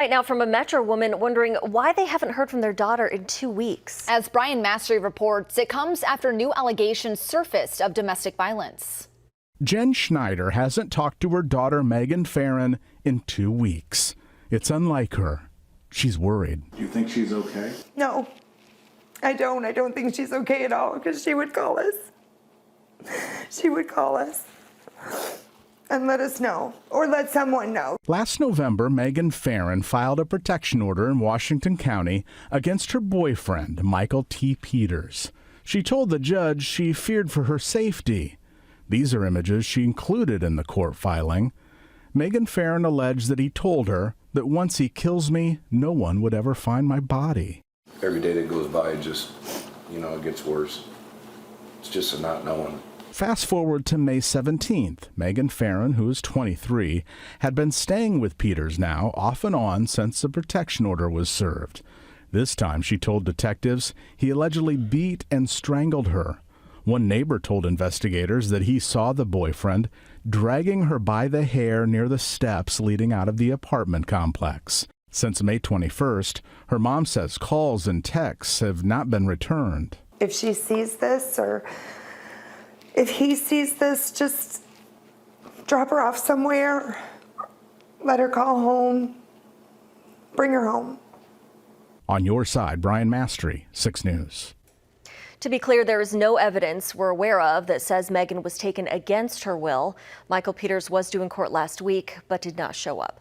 Right now from a Metro woman wondering why they haven't heard from their daughter in 2 weeks. As Brian Mastery reports, it comes after new allegations surfaced of domestic violence. Jen Schneider hasn't talked to her daughter Megan Farron in 2 weeks. It's unlike her. She's worried. Do you think she's okay? No, I don't. I don't think she's okay at all because she would call us. She would call us and let us know or let someone know. Last November, Megan Farron filed a protection order in Washington County against her boyfriend, Michael T. Peters. She told the judge she feared for her safety. These are images she included in the court filing. Megan Farron alleged that he told her that once he kills me, no one would ever find my body. Every day that goes by, it just, it gets worse. It's just a not knowing. Fast forward to May 17th. Megan Farron, who is 23, had been staying with Peters now off and on since the protection order was served. This time, she told detectives, he allegedly beat and strangled her. One neighbor told investigators that he saw the boyfriend dragging her by the hair near the steps leading out of the apartment complex. Since May 21st, her mom says calls and texts have not been returned. If she sees this or if he sees this, just drop her off somewhere, let her call home, bring her home. On your side, Brian Mastery, 6 News. To be clear, there is no evidence we're aware of that says Megan was taken against her will. Michael Peters was due in court last week, but did not show up.